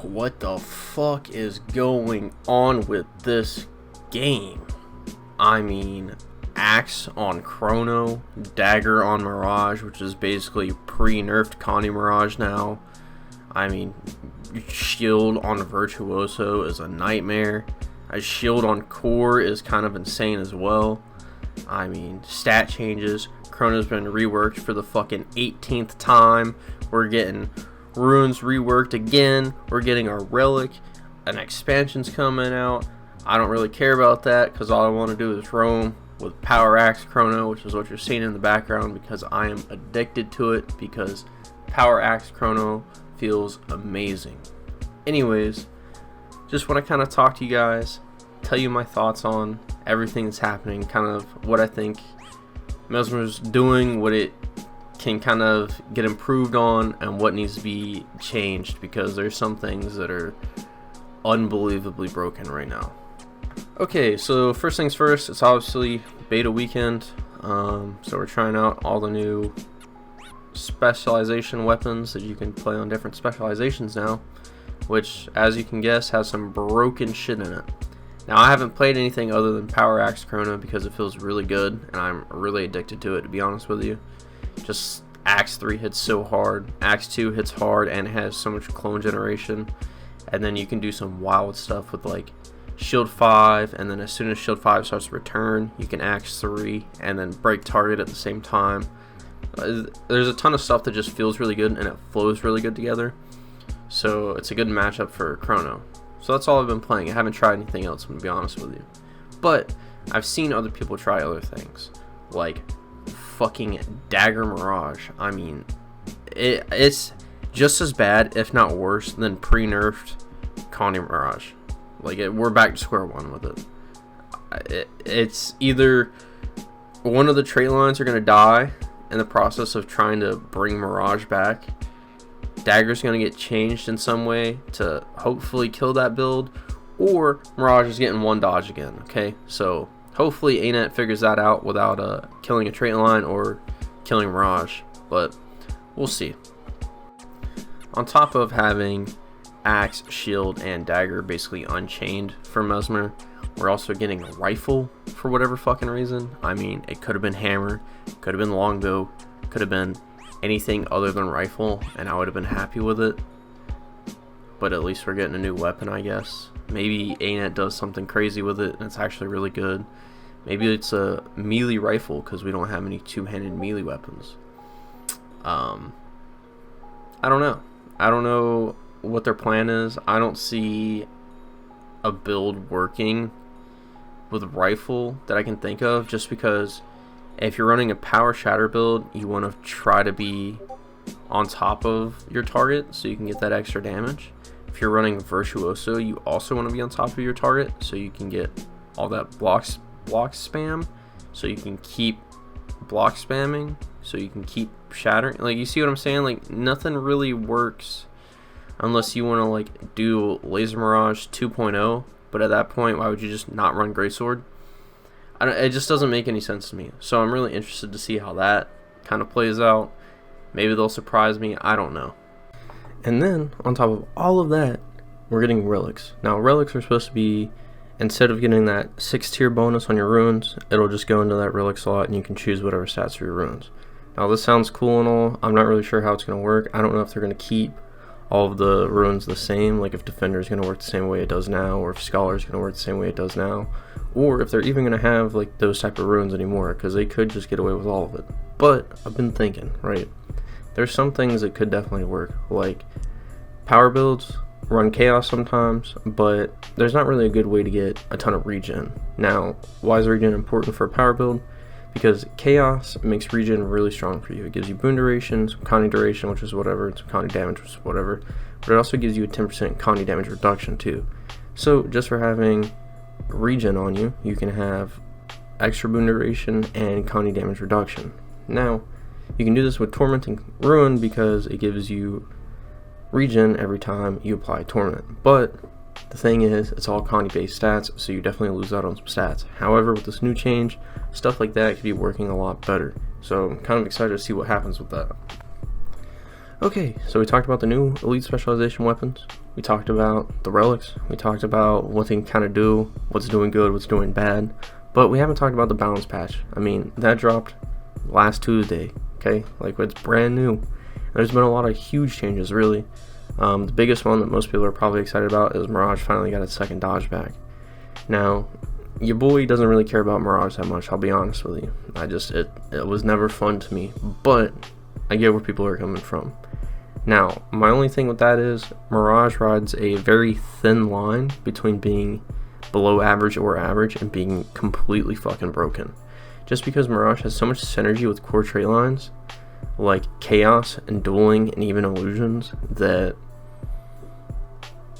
What the fuck is going on with this game? I mean, Axe on Chrono, Dagger on Mirage, which is basically pre-nerfed Connie Mirage now. I mean, Shield on Virtuoso is a nightmare. A Shield on Core is kind of insane as well. I mean, stat changes. Chrono's been reworked for the fucking 18th time. We're getting runes reworked again. We're getting our relic. An expansion's coming out. I don't really care about that because all I want to do is roam with Power Axe Chrono, which is what you're seeing in the background, because I am addicted to it, because Power Axe Chrono feels amazing. Anyways, just want to kind of talk to you guys, tell you my thoughts on everything that's happening, kind of what I think Mesmer's doing, what it can kind of get improved on, and what needs to be changed, because there's some things that are unbelievably broken right now. Okay, so first things first, it's obviously beta weekend, so we're trying out all the new specialization weapons that you can play on different specializations now, which, as you can guess, has some broken shit in it. Now, I haven't played anything other than Power Axe Chrono because it feels really good, and I'm really addicted to it, to be honest with you. Just Axe 3 hits so hard, Axe 2 hits hard, and it has so much clone generation, and then you can do some wild stuff with, like, Shield 5, and then as soon as Shield 5 starts to return, you can Axe 3, and then break target at the same time. There's a ton of stuff that just feels really good, and it flows really good together, so it's a good matchup for Chrono. So that's all I've been playing. I haven't tried anything else, I'm going to be honest with you. But I've seen other people try other things, like fucking Dagger Mirage. I mean, it's just as bad, if not worse, than pre-nerfed Connie Mirage. Like, we're back to square one with it. It's either one of the trait lines are going to die in the process of trying to bring Mirage back, Dagger's going to get changed in some way to hopefully kill that build, or Mirage is getting one dodge again, okay? So hopefully ANET figures that out without killing a trait line or killing Mirage, but we'll see. On top of having Axe, Shield, and Dagger basically unchained for Mesmer, we're also getting a rifle for whatever fucking reason. I mean, it could have been hammer, could have been longbow, could have been anything other than rifle, and I would have been happy with it. But at least we're getting a new weapon, I guess. Maybe ANET does something crazy with it and it's actually really good. Maybe it's a melee rifle because we don't have any two-handed melee weapons. I don't know. I don't know what their plan is. I don't see a build working with rifle that I can think of, just because if you're running a power shatter build, you want to try to be on top of your target so you can get that extra damage. If you're running Virtuoso, you also want to be on top of your target so you can get all that block spam, so you can keep block spamming, so you can keep shattering. Like, you see what I'm saying? Like, nothing really works unless you want to, like, do Laser Mirage 2.0, but at that point, why would you just not run Greatsword? It just doesn't make any sense to me. So I'm really interested to see how that kind of plays out. Maybe they'll surprise me. I don't know. And then, on top of all of that, we're getting relics. Now, relics are supposed to be, instead of getting that 6-tier bonus on your runes, it'll just go into that relic slot and you can choose whatever stats for your runes. Now, this sounds cool and all. I'm not really sure how it's going to work. I don't know if they're going to keep all of the runes the same, like if Defender is going to work the same way it does now, or if Scholar is going to work the same way it does now, or if they're even going to have like those type of runes anymore, because they could just get away with all of it. But I've been thinking, right, there's some things that could definitely work, like power builds run Chaos sometimes, but there's not really a good way to get a ton of regen. Now, why is regen important for a power build? Because Chaos makes regen really strong for you. It gives you boon duration, some Connie duration, which is whatever, some Connie damage, which is whatever, but it also gives you a 10% Connie damage reduction too. So just for having regen on you, you can have extra boon duration and Connie damage reduction. Now, you can do this with Tormenting Ruin because it gives you regen every time you apply Torment, but the thing is, it's all Connie based stats, so you definitely lose out on some stats. However, with this new change, stuff like that could be working a lot better. So I'm kind of excited to see what happens with that. Okay, so we talked about the new elite specialization weapons. We talked about the relics. We talked about what they can kind of do, what's doing good, what's doing bad. But we haven't talked about the balance patch. I mean, that dropped last Tuesday, okay? Like, it's brand new. There's been a lot of huge changes, really. The biggest one that most people are probably excited about is Mirage finally got its second dodge back. Now, your boy doesn't really care about Mirage that much, I'll be honest with you. It was never fun to me, but I get where people are coming from. Now, my only thing with that is Mirage rides a very thin line between being below average or average and being completely fucking broken. Just because Mirage has so much synergy with core trait lines like chaos and dueling and even illusions that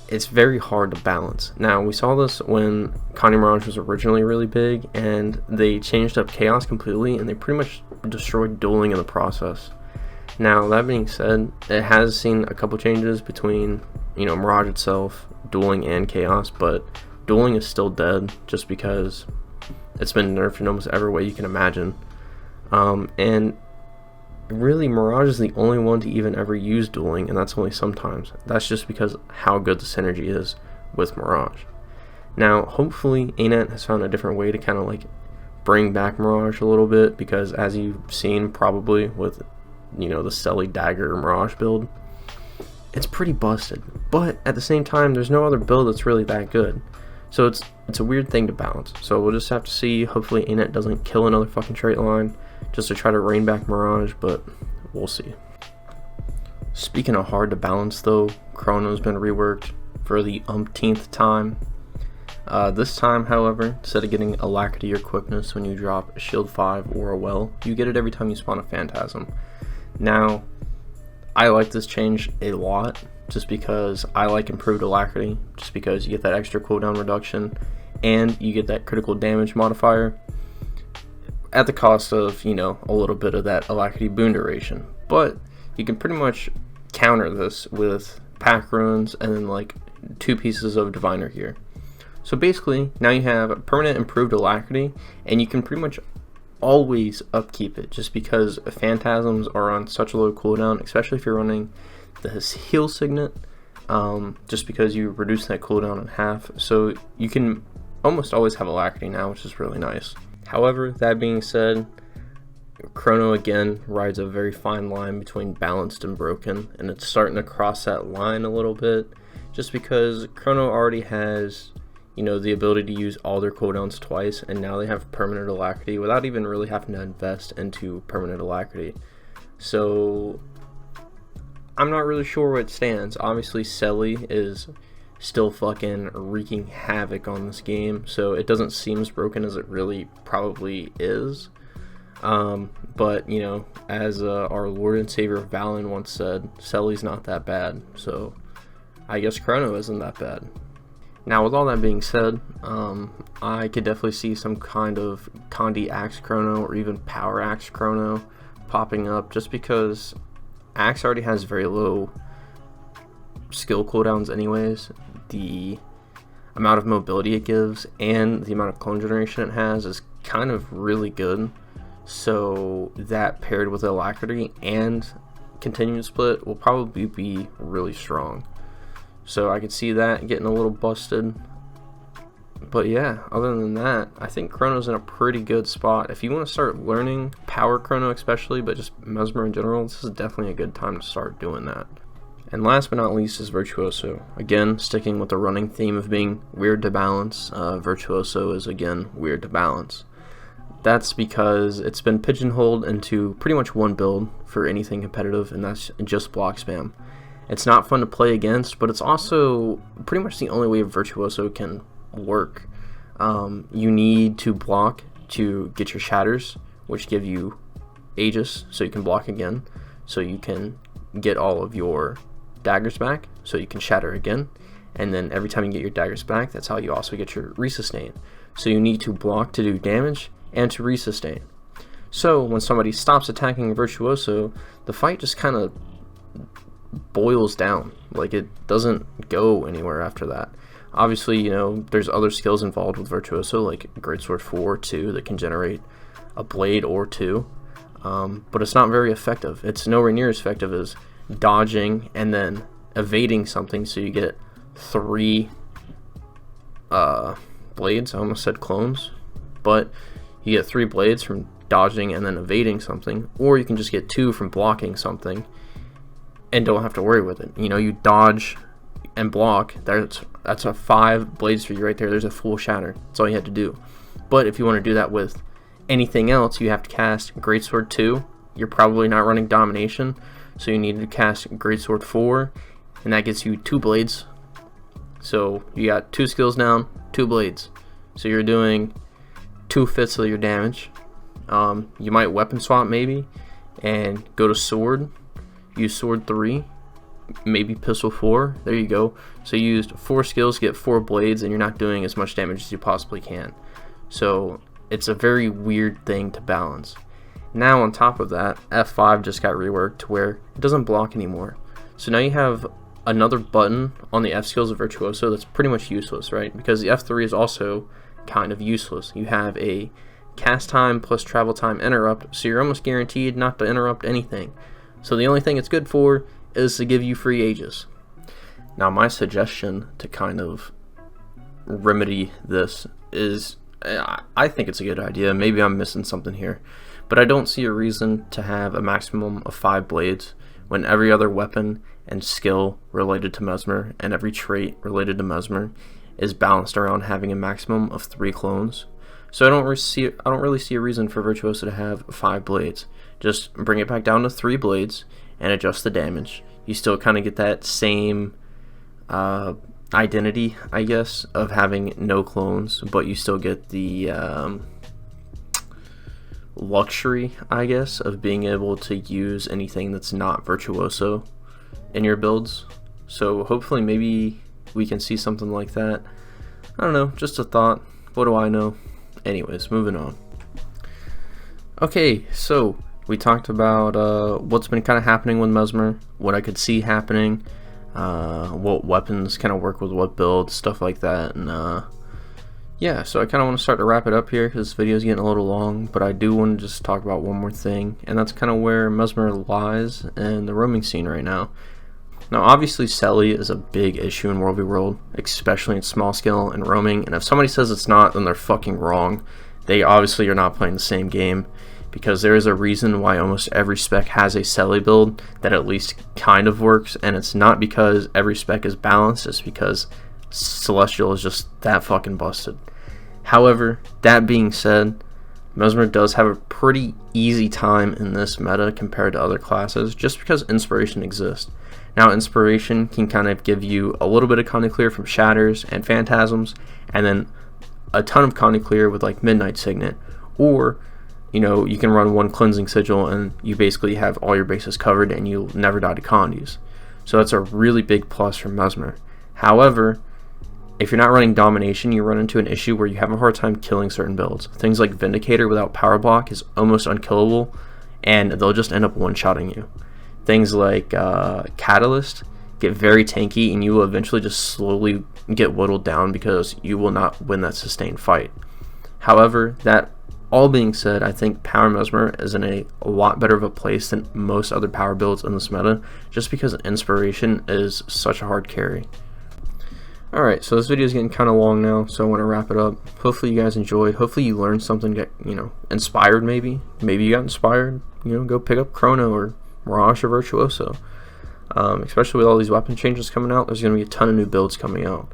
it's very hard to balance. Now, we saw this when Connie Mirage was originally really big, and they changed up chaos completely, and they pretty much destroyed dueling in the process. Now, that being said, it has seen a couple changes between, Mirage itself, dueling, and chaos, but dueling is still dead just because it's been nerfed in almost every way you can imagine. And really, Mirage is the only one to even ever use dueling, and that's only sometimes. That's just because how good the synergy is with Mirage. Now, hopefully, ANET has found a different way to kind of like bring back Mirage a little bit, because as you've seen probably with, the Selly Dagger Mirage build, it's pretty busted. But at the same time, there's no other build that's really that good. So it's a weird thing to balance. So we'll just have to see. Hopefully, ANET doesn't kill another fucking trait line just to try to rein back Mirage, but we'll see. Speaking of hard to balance though, Chrono's been reworked for the umpteenth time. This time, however, instead of getting Alacrity or Quickness when you drop a Shield 5 or a Well, you get it every time you spawn a Phantasm. Now, I like this change a lot, just because I like improved Alacrity, just because you get that extra cooldown reduction, and you get that critical damage modifier, at the cost of, a little bit of that Alacrity boon duration. But you can pretty much counter this with Pack Runes and then like 2 pieces of Diviner here. So basically, now you have permanent improved Alacrity, and you can pretty much always upkeep it, just because Phantasms are on such a low cooldown, especially if you're running this Heal Signet, just because you reduce that cooldown in half. So you can almost always have Alacrity now, which is really nice. However, that being said, Chrono again rides a very fine line between balanced and broken, and it's starting to cross that line a little bit, just because Chrono already has, the ability to use all their cooldowns twice, and now they have permanent Alacrity without even really having to invest into permanent Alacrity. So I'm not really sure where it stands. Obviously, Selly is still fucking wreaking havoc on this game, so it doesn't seem as broken as it really probably is. But as our Lord and Savior Valen once said, Selly's not that bad, so I guess Chrono isn't that bad. Now, with all that being said, I could definitely see some kind of Condi Axe Chrono or even Power Axe Chrono popping up, just because Axe already has very low skill cooldowns anyways. The amount of mobility it gives and the amount of clone generation it has is kind of really good. So that paired with Alacrity and Continued Split will probably be really strong. So I could see that getting a little busted. But yeah, other than that, I think Chrono's in a pretty good spot. If you want to start learning Power Chrono especially, but just Mesmer in general, this is definitely a good time to start doing that. And last but not least is Virtuoso. Again, sticking with the running theme of being weird to balance, Virtuoso is again weird to balance. That's because it's been pigeonholed into pretty much one build for anything competitive, and that's just block spam. It's not fun to play against, but it's also pretty much the only way Virtuoso can work. You need to block to get your shatters, which give you Aegis, so you can block again, so you can get all of your daggers back, so you can shatter again, and then every time you get your daggers back, that's how you also get your resustain. So you need to block to do damage and to resustain. So when somebody stops attacking Virtuoso, the fight just kind of boils down. Like, it doesn't go anywhere after that. Obviously, there's other skills involved with Virtuoso, like Greatsword 4 or 2 that can generate a blade or 2, but it's not very effective. It's nowhere near as effective as dodging and then evading something, so you get 3 blades. I almost said clones, but you get 3 blades from dodging and then evading something, or you can just get 2 from blocking something and don't have to worry with it. You know, you dodge and block, that's a 5 blades for you right there. There's a full shatter. That's all you had to do. But if you want to do that with anything else, you have to cast Greatsword 2. You're probably not running Domination, so you need to cast Greatsword 4, and that gets you 2 blades. So you got 2 skills down, 2 blades. So you're doing 2/5 of your damage. You might weapon swap maybe and go to sword, use sword 3, maybe pistol 4. There you go. So you used 4 skills to get 4 blades, and you're not doing as much damage as you possibly can. So it's a very weird thing to balance. Now on top of that, F5 just got reworked to where it doesn't block anymore. So now you have another button on the F skills of Virtuoso that's pretty much useless, right? Because the F3 is also kind of useless. You have a cast time plus travel time interrupt, so you're almost guaranteed not to interrupt anything. So the only thing it's good for is to give you free Aegis. Now my suggestion to kind of remedy this is, I think it's a good idea. Maybe I'm missing something here, but I don't see a reason to have a maximum of 5 blades when every other weapon and skill related to Mesmer and every trait related to Mesmer is balanced around having a maximum of 3 clones. So I don't really see a reason for Virtuoso to have 5 blades. Just bring it back down to 3 blades and adjust the damage. You still kind of get that same identity, I guess, of having no clones, but you still get the luxury, I guess, of being able to use anything that's not Virtuoso in your builds. So hopefully maybe we can see something like that. I don't know, just a thought. What do I know? Anyways, moving on. Okay, so we talked about what's been kind of happening with Mesmer, what I could see happening, what weapons kind of work with what builds, stuff like that. And yeah, so I kind of want to start to wrap it up here because this video is getting a little long, but I do want to just talk about one more thing, and that's kind of where Mesmer lies in the roaming scene right now. Now obviously Selly is a big issue in World v World, especially in small scale and roaming, and if somebody says it's not, then they're fucking wrong. They obviously are not playing the same game, because there is a reason why almost every spec has a Selly build that at least kind of works, and it's not because every spec is balanced, it's because Celestial is just that fucking busted. However, that being said, Mesmer does have a pretty easy time in this meta compared to other classes, just because Inspiration exists. Now Inspiration can kind of give you a little bit of Conny Clear from Shatters and Phantasms, and then a ton of Conny Clear with like Midnight Signet, or you know, you can run 1 Cleansing Sigil and you basically have all your bases covered and you'll never die to Condis. So that's a really big plus for Mesmer. However, if you're not running Domination, you run into an issue where you have a hard time killing certain builds. Things like Vindicator without Power Block is almost unkillable, and they'll just end up one-shotting you. Things like Catalyst get very tanky, and you will eventually just slowly get whittled down because you will not win that sustained fight. However, that all being said, I think Power Mesmer is in a lot better of a place than most other power builds in this meta, just because Inspiration is such a hard carry. Alright, so this video is getting kind of long now, so I want to wrap it up. Hopefully you guys enjoyed. Hopefully you learned something, get, you know, inspired maybe. Maybe you got inspired, you know, go pick up Chrono or Mirage or Virtuoso. Especially with all these weapon changes coming out, there's going to be a ton of new builds coming out.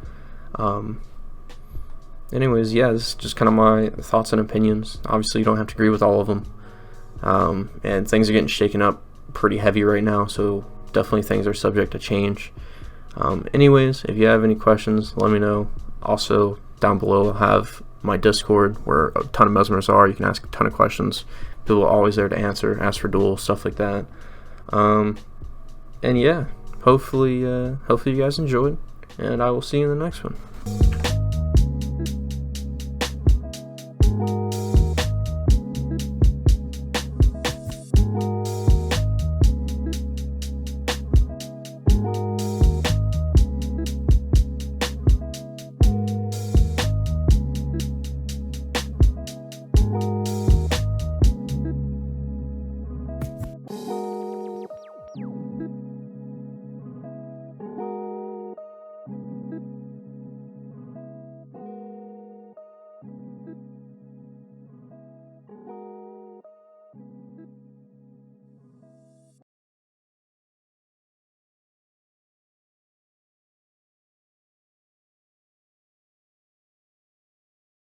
Anyways, yeah, this is just kind of my thoughts and opinions. Obviously you don't have to agree with all of them. And things are getting shaken up pretty heavy right now, so definitely things are subject to change. Anyways, if you have any questions, let me know. Also, down below I'll have my Discord where a ton of Mesmers are. You can ask a ton of questions. People are always there to answer, ask for duels, stuff like that. And yeah, hopefully you guys enjoyed, and I will see you in the next one.